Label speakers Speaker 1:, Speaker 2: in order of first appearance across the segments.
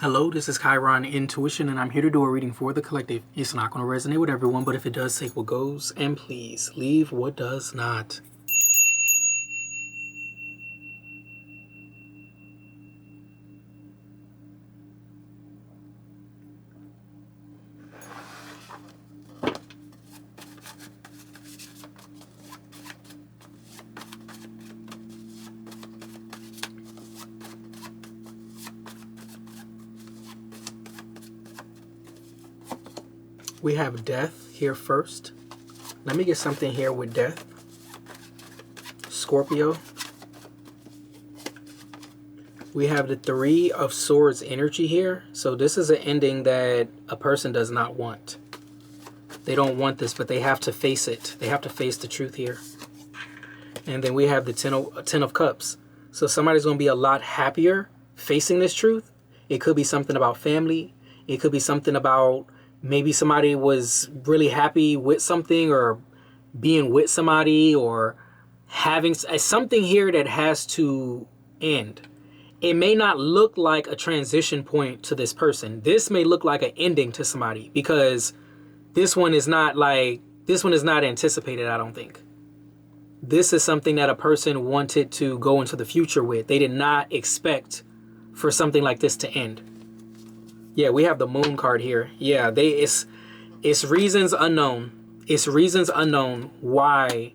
Speaker 1: Hello, this is Chiron Intuition, and I'm here to do a reading for the collective. It's not going to resonate with everyone, but if it does, take what goes, and please leave what does not. We have death here first. Let me get something here with death. Scorpio. We have the Three of Swords energy here. So this is an ending that a person does not want. They don't want this, but they have to face it. They have to face the truth here. And then we have the Ten of Cups. So somebody's going to be a lot happier facing this truth. It could be something about family. It could be something about maybe somebody was really happy with something, or being with somebody, or having something here that has to end. It may not look like a transition point to this person. This may look like an ending to somebody, because this one is not anticipated, I don't think. This is something that a person wanted to go into the future with. They did not expect for something like this to end. Yeah, we have the Moon card here. Yeah, it's reasons unknown. It's reasons unknown why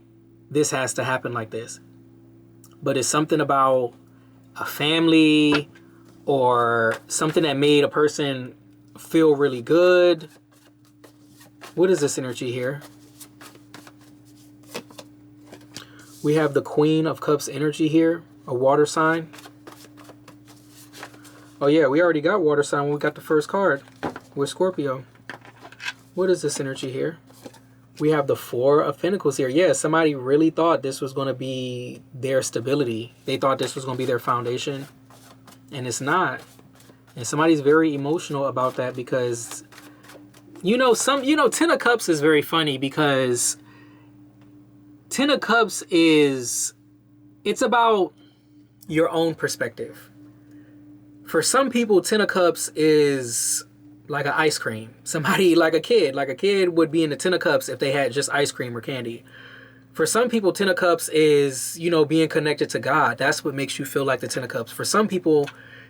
Speaker 1: this has to happen like this. But it's something about a family, or something that made a person feel really good. What is this energy here? We have the Queen of Cups energy here, a water sign. Oh yeah, we already got water sign when we got the first card with Scorpio. What is this energy here? We have the Four of Pentacles here. Yeah, somebody really thought this was going to be their stability. They thought this was going to be their foundation. And it's not. And somebody's very emotional about that, because, Ten of Cups is very funny, because Ten of Cups it's about your own perspective. For some people, Ten of Cups is like an ice cream. Somebody, like a kid would be in the Ten of Cups if they had just ice cream or candy. For some people, Ten of Cups is, being connected to God. That's what makes you feel like the Ten of Cups. For some people,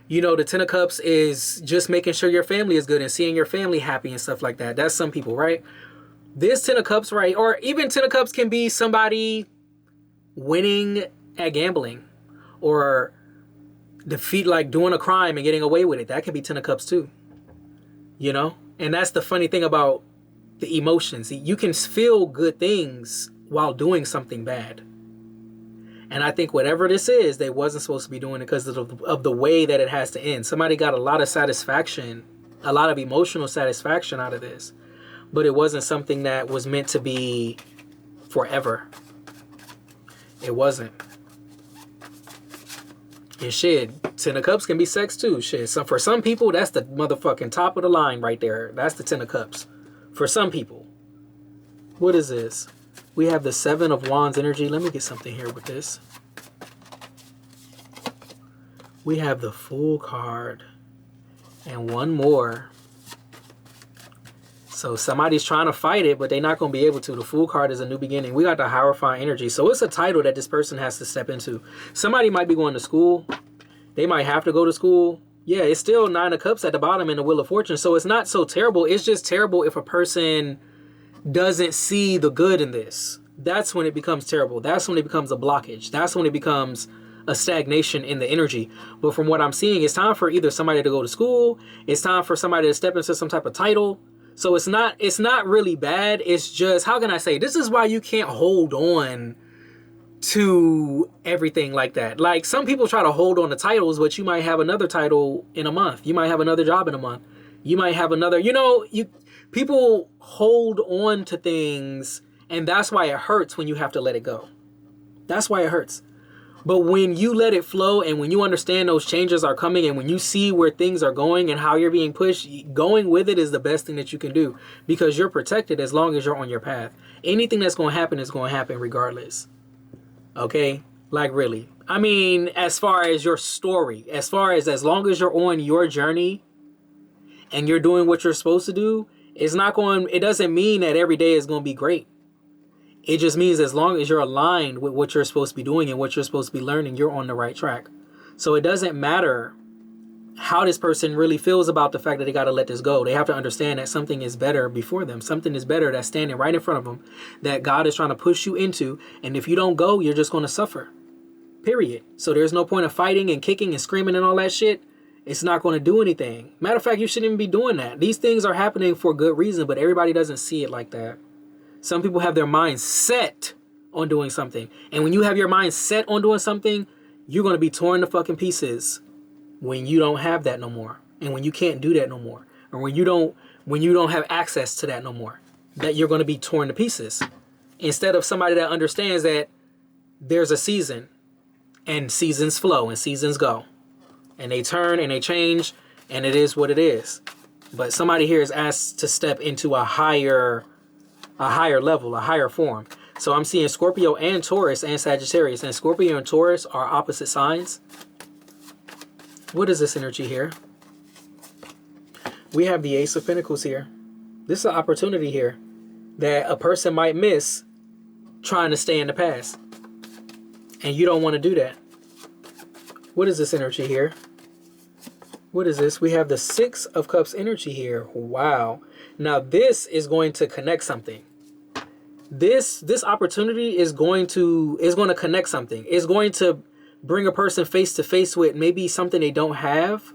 Speaker 1: the Ten of Cups is just making sure your family is good and seeing your family happy and stuff like that. That's some people, right? This Ten of Cups, right? Or even Ten of Cups can be somebody winning at gambling, or defeat, like doing a crime and getting away with it. That can be Ten of Cups too. And that's the funny thing about the emotions. You can feel good things while doing something bad. And I think whatever this is, they wasn't supposed to be doing it because of the way that it has to end. Somebody got a lot of satisfaction, a lot of emotional satisfaction out of this. But it wasn't something that was meant to be forever. It wasn't. And shit, Ten of Cups can be sex too. Shit, so for some people, that's the motherfucking top of the line right there. That's the Ten of Cups. For some people. What is this? We have the Seven of Wands energy. Let me get something here with this. We have the Fool card. And one more. So somebody's trying to fight it, but they're not going to be able to. The Fool card is a new beginning. We got the Hierophant energy. So it's a title that this person has to step into. Somebody might be going to school. They might have to go to school. Yeah, it's still Nine of Cups at the bottom in the Wheel of Fortune. So it's not so terrible. It's just terrible if a person doesn't see the good in this. That's when it becomes terrible. That's when it becomes a blockage. That's when it becomes a stagnation in the energy. But from what I'm seeing, it's time for either somebody to go to school. It's time for somebody to step into some type of title. So it's not really bad. It's just, how can I say? This is why you can't hold on to everything like that. Like, some people try to hold on to titles, but you might have another title in a month. You might have another job in a month. You might have another, people hold on to things, and that's why it hurts when you have to let it go. That's why it hurts. But when you let it flow, and when you understand those changes are coming, and when you see where things are going and how you're being pushed, going with it is the best thing that you can do, because you're protected as long as you're on your path. Anything that's going to happen is going to happen regardless. Okay? Like, really. I mean, as far as your story, as long as you're on your journey, and you're doing what you're supposed to do, it doesn't mean that every day is going to be great. It just means as long as you're aligned with what you're supposed to be doing and what you're supposed to be learning, you're on the right track. So it doesn't matter how this person really feels about the fact that they got to let this go. They have to understand that something is better before them. Something is better that's standing right in front of them that God is trying to push you into. And if you don't go, you're just going to suffer. Period. So there's no point of fighting and kicking and screaming and all that shit. It's not going to do anything. Matter of fact, you shouldn't even be doing that. These things are happening for good reason, but everybody doesn't see it like that. Some people have their mind set on doing something. And when you have your mind set on doing something, you're going to be torn to fucking pieces when you don't have that no more. And when you can't do that no more. Or when you don't have access to that no more. That you're going to be torn to pieces. Instead of somebody that understands that there's a season. And seasons flow and seasons go. And they turn and they change. And it is what it is. But somebody here is asked to step into a higher level, a higher form. So I'm seeing Scorpio and Taurus and Sagittarius. And Scorpio and Taurus are opposite signs. What is this energy here? We have the Ace of Pentacles here. This is an opportunity here that a person might miss trying to stay in the past. And you don't want to do that. What is this energy here? What is this? We have the Six of Cups energy here. Wow. Now this is going to connect something. This opportunity is going to connect something. It's going to bring a person face to face with maybe something they don't have,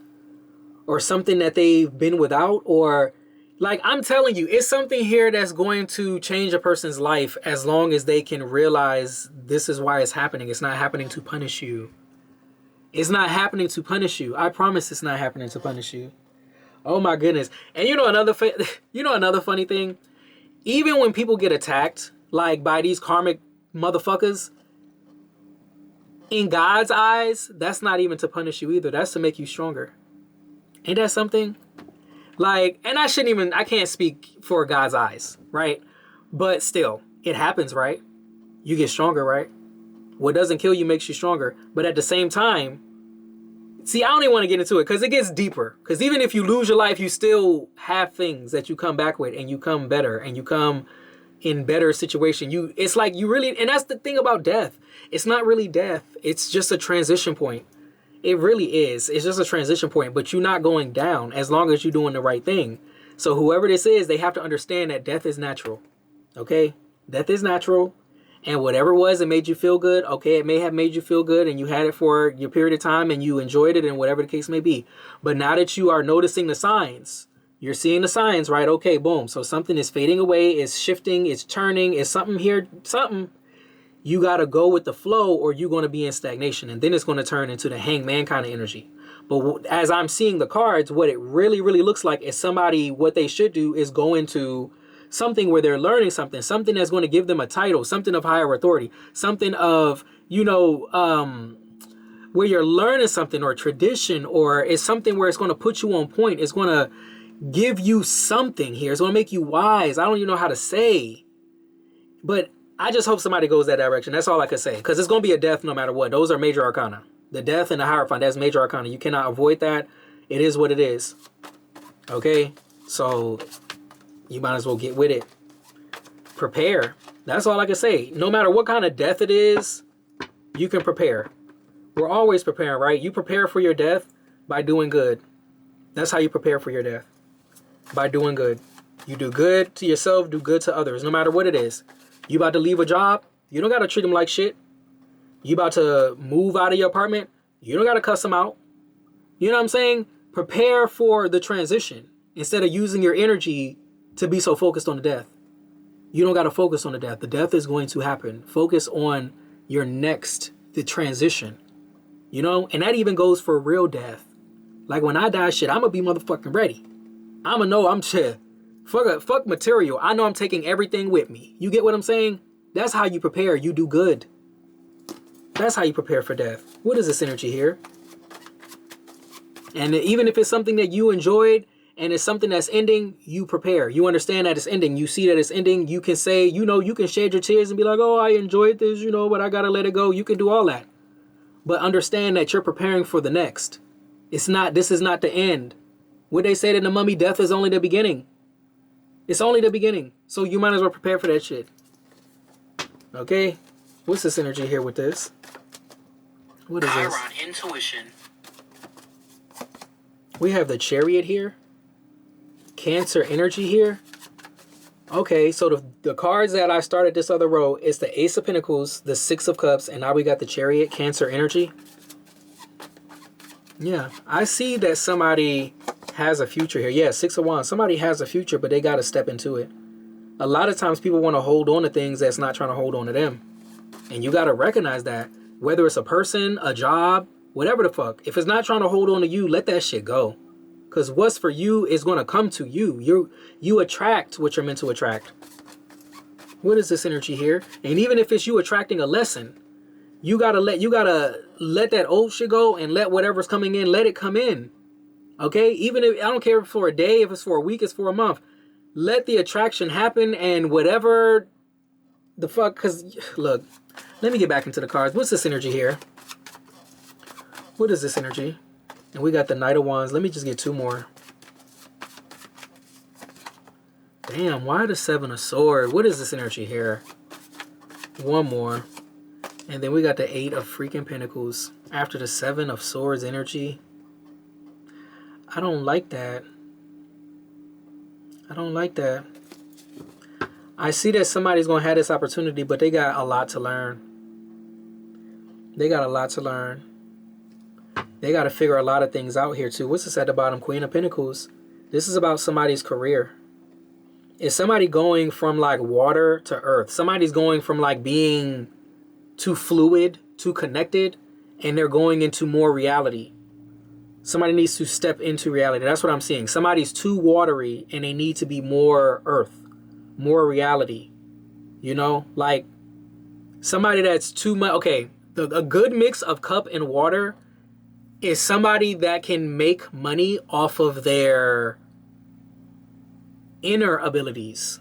Speaker 1: or something that they've been without, or like I'm telling you, it's something here that's going to change a person's life as long as they can realize this is why it's happening. It's not happening to punish you. It's not happening to punish you. I promise it's not happening to punish you. Oh my goodness. And you know another funny thing? Even when people get attacked, like by these karmic motherfuckers, in God's eyes, that's not even to punish you either. That's to make you stronger. Ain't that something? Like, and I can't speak for God's eyes, right? But still, it happens, right? You get stronger, right? What doesn't kill you makes you stronger. But at the same time, see, I don't even want to get into it because it gets deeper. Because even if you lose your life, you still have things that you come back with, and you come better, and you come in better situation. It's like you really, and that's the thing about death. It's not really death. It's just a transition point. It really is. It's just a transition point, but you're not going down as long as you're doing the right thing. So whoever this is, they have to understand that death is natural. Okay? Death is natural. And whatever it was that made you feel good, okay, it may have made you feel good and you had it for your period of time and you enjoyed it and whatever the case may be. But now that you are noticing the signs, you're seeing the signs, right? Okay, boom. So something is fading away, it's shifting, it's turning, it's something here, something. You got to go with the flow or you're going to be in stagnation. And then it's going to turn into the hangman kind of energy. But as I'm seeing the cards, what it really, really looks like is somebody, what they should do is go into something where they're learning something that's going to give them a title, something of higher authority, something of, where you're learning something, or tradition, or it's something where it's going to put you on point. It's going to give you something here. It's going to make you wise. I don't even know how to say, but I just hope somebody goes that direction. That's all I can say, because it's going to be a death no matter what. Those are major arcana. The death and the Hierophant, that's major arcana. You cannot avoid that. It is what it is. Okay? So you might as well get with it. Prepare. That's all I can say. No matter what kind of death it is, you can prepare. We're always preparing, right? You prepare for your death by doing good. That's how you prepare for your death. By doing good. You do good to yourself, do good to others, no matter what it is. You about to leave a job, you don't got to treat them like shit. You about to move out of your apartment, you don't got to cuss them out. You know what I'm saying? Prepare for the transition instead of using your energy to be so focused on the death. You don't got to focus on the death. The death is going to happen. Focus on your the transition. And that even goes for real death. Like when I die, shit, I'm going to be motherfucking ready. I'm going to know I'm shit. Fuck material. I know I'm taking everything with me. You get what I'm saying? That's how you prepare. You do good. That's how you prepare for death. What is this energy here? And even if it's something that you enjoyed and it's something that's ending, you prepare. You understand that it's ending. You see that it's ending. You can say, you can shed your tears and be like, oh, I enjoyed this, but I got to let it go. You can do all that. But understand that you're preparing for the next. This is not the end. What they said in the Mummy, death is only the beginning. It's only the beginning. So you might as well prepare for that shit. Okay? What's this energy here with this? What is this?
Speaker 2: Chiron Intuition.
Speaker 1: We have the Chariot here. Cancer energy here. Okay, so the cards that I started this other row is the Ace of Pentacles, the Six of Cups, and now we got the Chariot, Cancer energy. Yeah, I see that somebody has a future here. Yeah, Six of Wands. Somebody has a future, but they got to step into it. A lot of times people want to hold on to things that's not trying to hold on to them. And you got to recognize that. Whether it's a person, a job, whatever the fuck. If it's not trying to hold on to you, let that shit go. Because what's for you is going to come to you. You attract what you're meant to attract. What is this energy here? And even if it's you attracting a lesson, you gotta let that old shit go and let whatever's coming in, let it come in. Okay? Even if, I don't care if it's for a day, if it's for a week, it's for a month. Let the attraction happen, and whatever the fuck, because look, let me get back into the cards. What's this energy here? What is this energy? And we got the Knight of Wands. Let me just get two more. Damn, why the Seven of Swords? What is this energy here? One more. And then we got the Eight of freaking Pentacles. After the Seven of Swords energy. I don't like that. I don't like that. I see that somebody's going to have this opportunity, but they got a lot to learn. They got a lot to learn. They got to figure a lot of things out here too. What's this at the bottom? Queen of Pentacles. This is about somebody's career. Is somebody going from like water to earth? Somebody's going from like being too fluid, too connected, and they're going into more reality. Somebody needs to step into reality. That's what I'm seeing. Somebody's too watery and they need to be more earth, more reality. You know, like somebody that's too much. Okay, a good mix of cup and water is somebody that can make money off of their inner abilities.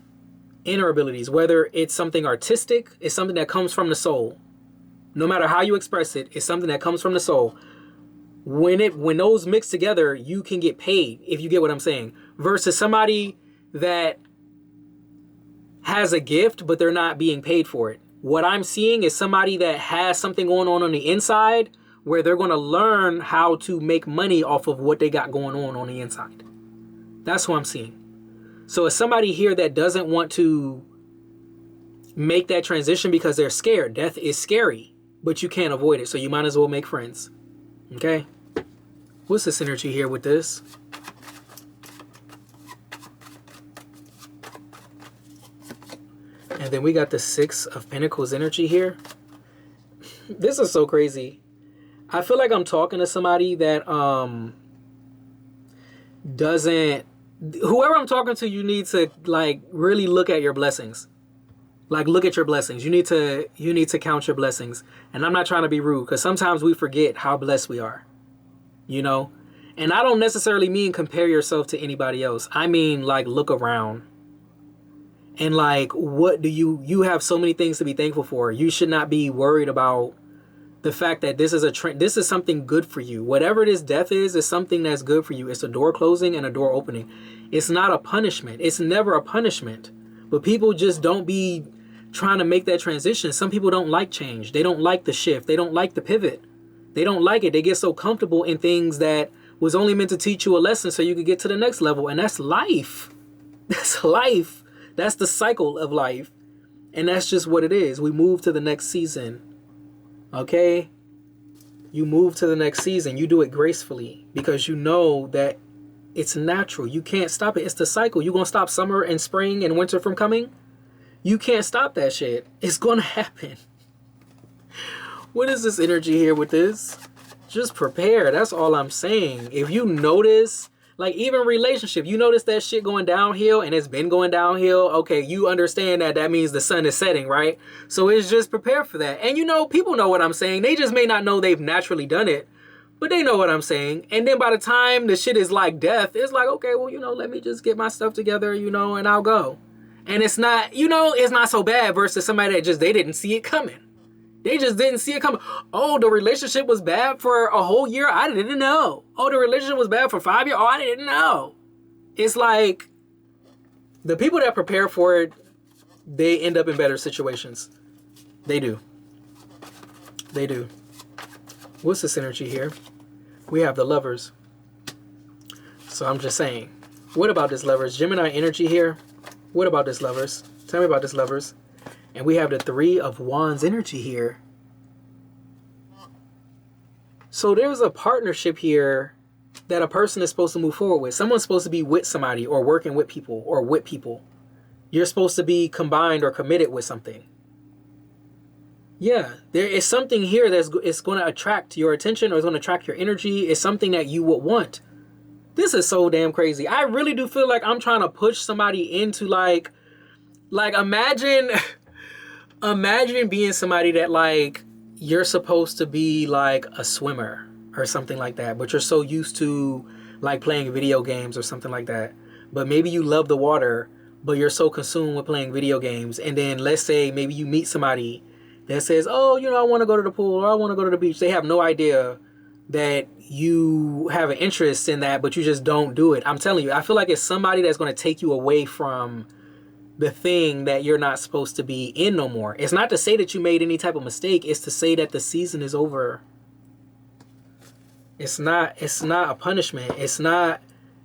Speaker 1: Inner abilities, whether it's something artistic, it's something that comes from the soul. No matter how you express it, it's something that comes from the soul. When those mix together, you can get paid, if you get what I'm saying. Versus somebody that has a gift, but they're not being paid for it. What I'm seeing is somebody that has something going on the inside, where they're going to learn how to make money off of what they got going on the inside. That's what I'm seeing. So it's somebody here that doesn't want to make that transition because they're scared. Death is scary, but you can't avoid it. So you might as well make friends. Okay? What's this energy here with this? And then we got the Six of Pentacles energy here. This is so crazy. I feel like I'm talking to somebody that doesn't... Whoever I'm talking to, you need to like really look at your blessings. Like look at your blessings. You need to count your blessings. And I'm not trying to be rude, because sometimes we forget how blessed we are. You know? And I don't necessarily mean compare yourself to anybody else. I mean like look around. And like what do you have so many things to be thankful for. You should not be worried about the fact that this is a trend. This is something good for you. Whatever this death is something that's good for you. It's a door closing and a door opening. It's not a punishment. It's never a punishment. But people just don't be trying to make that transition. Some people don't like change. They don't like the shift. They don't like the pivot. They don't like it. They get so comfortable in things that was only meant to teach you a lesson so you could get to the next level. And that's life. That's life. That's the cycle of life. And that's just what it is. We move to the next season. Okay? You move to the next season. You do it gracefully because you know that it's natural. You can't stop it. It's the cycle. You gonna stop summer and spring and winter from coming? You can't stop that shit. It's gonna happen. What is this energy here with this? Just prepare. That's all I'm saying. If you notice, like even relationship, you notice that shit going downhill and it's been going downhill. Okay, you understand that means the sun is setting, right? So it's just prepare for that. And you know, people know what I'm saying. They just may not know they've naturally done it, but they know what I'm saying. And then by the time the shit is like death, it's like, okay, well, you know, let me just get my stuff together, you know, and I'll go. And it's not, you know, it's not so bad versus somebody that just, they didn't see it coming. They just didn't see it coming. Oh, the relationship was bad for a whole year? I didn't know. Oh, the relationship was bad for 5 years? Oh, I didn't know. It's like the people that prepare for it, they end up in better situations. They do. They do. What's this energy here? We have the Lovers. So I'm just saying. What about this Lovers? Gemini energy here. What about this Lovers? Tell me about this Lovers. And we have the Three of Wands energy here. So there's a partnership here that a person is supposed to move forward with. Someone's supposed to be with somebody or working with people or with people. You're supposed to be combined or committed with something. Yeah, there is something here it's going to attract your attention or it's going to attract your energy. It's something that you would want. This is so damn crazy. I really do feel like I'm trying to push somebody into like imagine being somebody that like you're supposed to be like a swimmer or something like that, but you're so used to like playing video games or something like that. But maybe you love the water, but you're so consumed with playing video games. And then let's say maybe you meet somebody that says, oh, you know, I want to go to the pool or I want to go to the beach. They have no idea that you have an interest in that, but you just don't do it. I'm telling you, I feel like it's somebody that's going to take you away from the thing that you're not supposed to be in no more. It's not to say that you made any type of mistake. It's to say that the season is over. It's not a punishment.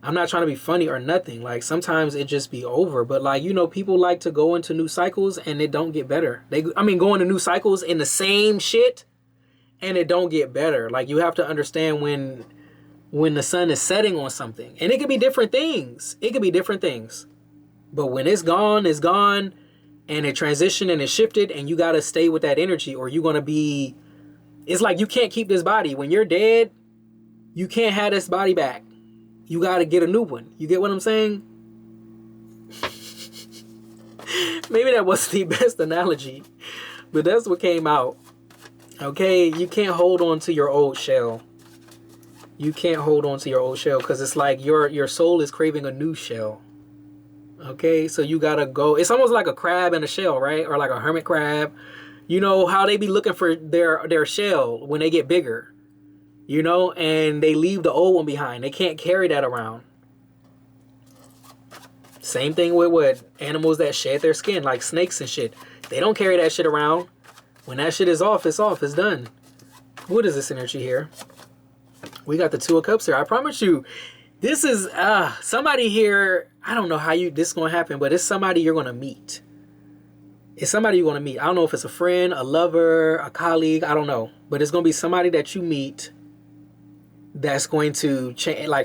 Speaker 1: I'm not trying to be funny or nothing. Like sometimes it just be over. But like, you know, people like to go into new cycles and it don't get better. Go into new cycles in the same shit and it don't get better. Like you have to understand when the sun is setting on something. And it could be different things. It could be different things. But when it's gone, and it transitioned and it shifted and you got to stay with that energy or you're going to be, it's like you can't keep this body. When you're dead, you can't have this body back. You got to get a new one. You get what I'm saying? Maybe that wasn't the best analogy, but that's what came out. Okay, you can't hold on to your old shell. You can't hold on to your old shell because it's like your soul is craving a new shell. Okay, so you gotta go. It's almost like a crab in a shell, right? Or like a hermit crab. You know how they be looking for their shell when they get bigger, you know, and they leave the old one behind. They can't carry that around. Same thing with what animals that shed their skin, like snakes and shit. They don't carry that shit around. When that shit is off, it's off. It's done. What is this energy here? We got the Two of Cups here. I promise you, this is somebody here. I don't know how this is going to happen, but it's somebody you're going to meet. It's somebody you're going to meet. I don't know if it's a friend, a lover, a colleague. I don't know. But it's going to be somebody that you meet that's going to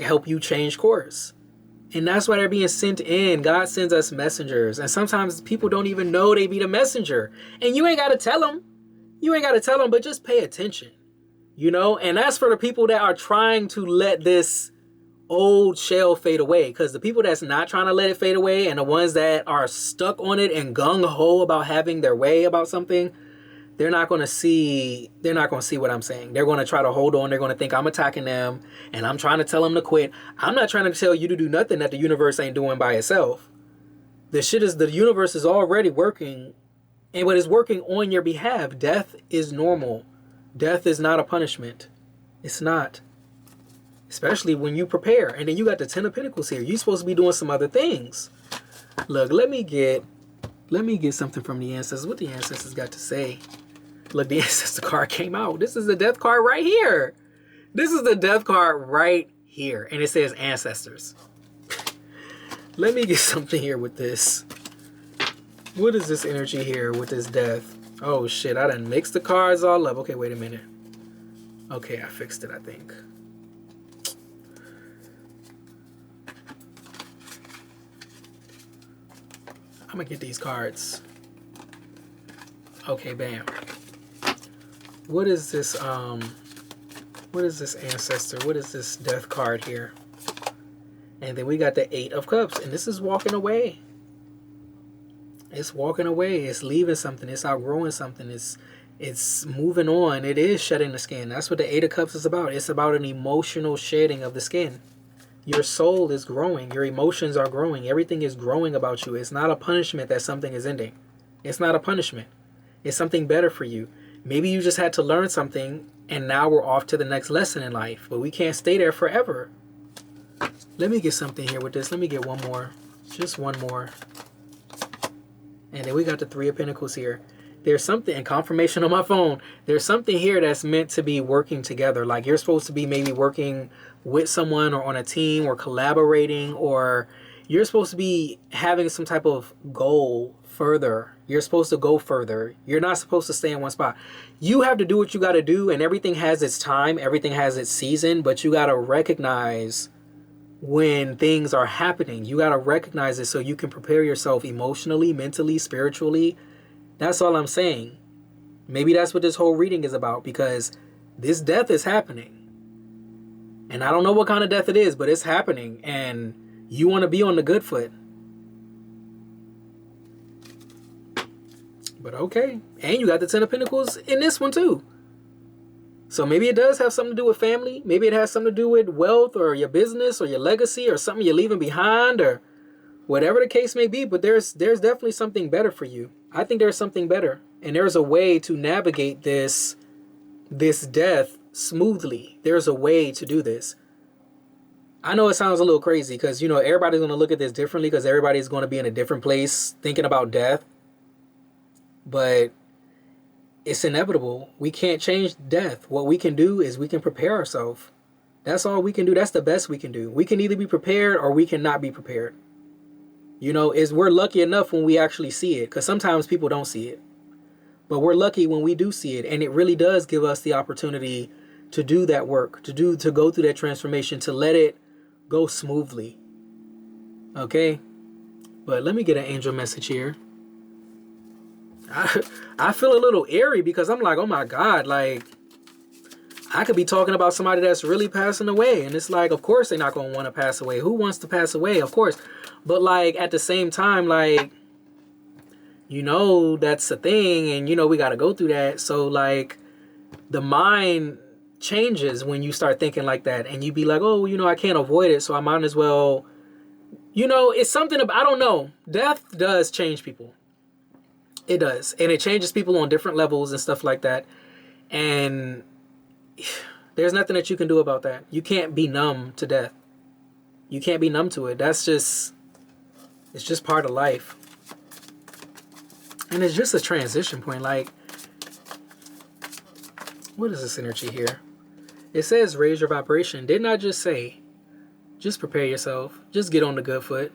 Speaker 1: help you change course. And that's why they're being sent in. God sends us messengers. And sometimes people don't even know they be the messenger. And you ain't got to tell them. You ain't got to tell them, but just pay attention. You know? And that's for the people that are trying to let this old shell fade away, because the people that's not trying to let it fade away and the ones that are stuck on it and gung-ho about having their way about something, they're not going to see what I'm saying. They're going to try to hold on. They're going to think I'm attacking them and I'm trying to tell them to quit. I'm not trying to tell you to do nothing that the universe ain't doing by itself. The universe is already working, and what is working on your behalf. Death is normal. Death is not a punishment. It's not. Especially when you prepare. And then you got the Ten of Pentacles here. You're supposed to be doing some other things. Look, let me get something from the ancestors. What the ancestors got to say. Look, the ancestor card came out. This is the death card right here. This is the death card right here. And it says ancestors. Let me get something here with this. What is this energy here with this death? Oh shit, I done mixed the cards all up. Okay, wait a minute. Okay, I fixed it, I think. I'm gonna get these cards. Okay, bam. What is this ancestor? What is this death card here? And then we got the Eight of Cups, and this is walking away. It's walking away. It's leaving something. It's outgrowing something. It's moving on. It is shedding the skin. That's what the Eight of Cups is about. It's about an emotional shedding of the skin. Your soul is growing. Your emotions are growing. Everything is growing about you. It's not a punishment that something is ending. It's not a punishment. It's something better for you. Maybe you just had to learn something and now we're off to the next lesson in life. But we can't stay there forever. Let me get something here with this. Let me get one more. Just one more. And then we got the Three of Pentacles here. There's something, and confirmation on my phone, there's something here that's meant to be working together. Like you're supposed to be maybe working with someone or on a team or collaborating, or you're supposed to be having some type of goal further. You're supposed to go further. You're not supposed to stay in one spot. You have to do what you got to do, and everything has its time. Everything has its season, but you got to recognize when things are happening. You got to recognize it so you can prepare yourself emotionally, mentally, spiritually. That's all I'm saying. Maybe that's what this whole reading is about, because this death is happening. And I don't know what kind of death it is, but it's happening. And you want to be on the good foot. But okay. And you got the Ten of Pentacles in this one too. So maybe it does have something to do with family. Maybe it has something to do with wealth or your business or your legacy or something you're leaving behind or whatever the case may be. But there's definitely something better for you. I think there's something better. And there's a way to navigate this death smoothly. There's a way to do this. I know it sounds a little crazy because, you know, everybody's going to look at this differently because everybody's going to be in a different place thinking about death. But it's inevitable. We can't change death. What we can do is we can prepare ourselves. That's all we can do. That's the best we can do. We can either be prepared or we cannot be prepared. You know, we're lucky enough when we actually see it, because sometimes people don't see it. But we're lucky when we do see it, and it really does give us the opportunity to do that work, to go through that transformation, to let it go smoothly. Okay? But let me get an angel message here. I feel a little eerie because I'm like, oh my God, like I could be talking about somebody that's really passing away. And it's like, of course they're not going to want to pass away. Who wants to pass away? Of course. But like at the same time, like, you know, that's a thing. And, you know, we got to go through that. So like the mind changes when you start thinking like that. And you be like, oh, you know, I can't avoid it. So I might as well, you know, it's something about, I don't know. Death does change people. It does. And it changes people on different levels and stuff like that. And there's nothing that you can do about that. You can't be numb to death. You can't be numb to it. That's just, it's just part of life. And it's just a transition point. Like, what is this energy here? It says raise your vibration. Didn't I just say, just prepare yourself. Just get on the good foot.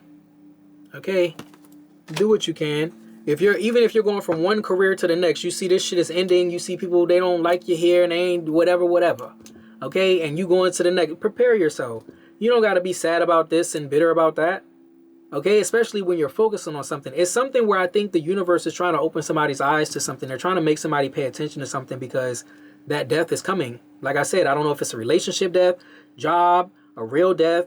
Speaker 1: Okay? Do what you can. Even if you're going from one career to the next, you see this shit is ending, you see people, they don't like you here and they ain't whatever. Okay? And you go into the next, prepare yourself. You don't got to be sad about this and bitter about that. Okay? Especially when you're focusing on something. It's something where I think the universe is trying to open somebody's eyes to something. They're trying to make somebody pay attention to something because that death is coming. Like I said, I don't know if it's a relationship death, job, a real death.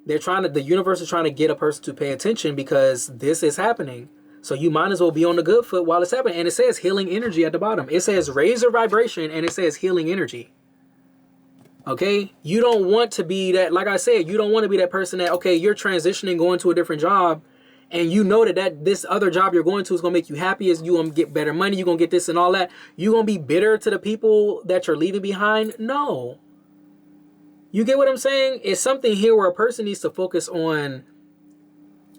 Speaker 1: The universe is trying to get a person to pay attention because this is happening. So you might as well be on the good foot while it's happening. And it says healing energy at the bottom. It says raise your vibration and it says healing energy. Okay? You don't want to be that, like I said, you don't want to be that person that, okay, you're transitioning, going to a different job, and you know that this other job you're going to is going to make you happy, is you going to get better money, you're going to get this and all that. You're going to be bitter to the people that you're leaving behind? No. You get what I'm saying? It's something here where a person needs to focus on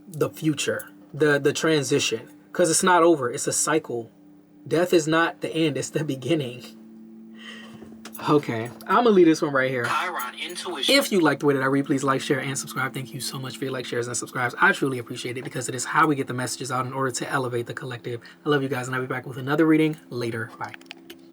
Speaker 1: the future. The transition, because it's not over. It's a cycle. Death is not the end. It's the beginning. Okay, I'm gonna leave this one right here.
Speaker 2: Chiron Intuition.
Speaker 1: If you like the way that I read, please like, share, and subscribe. Thank you so much for your likes, shares, and subscribes. I truly appreciate it because it is how we get the messages out in order to elevate the collective. I love you guys, and I'll be back with another reading later. Bye.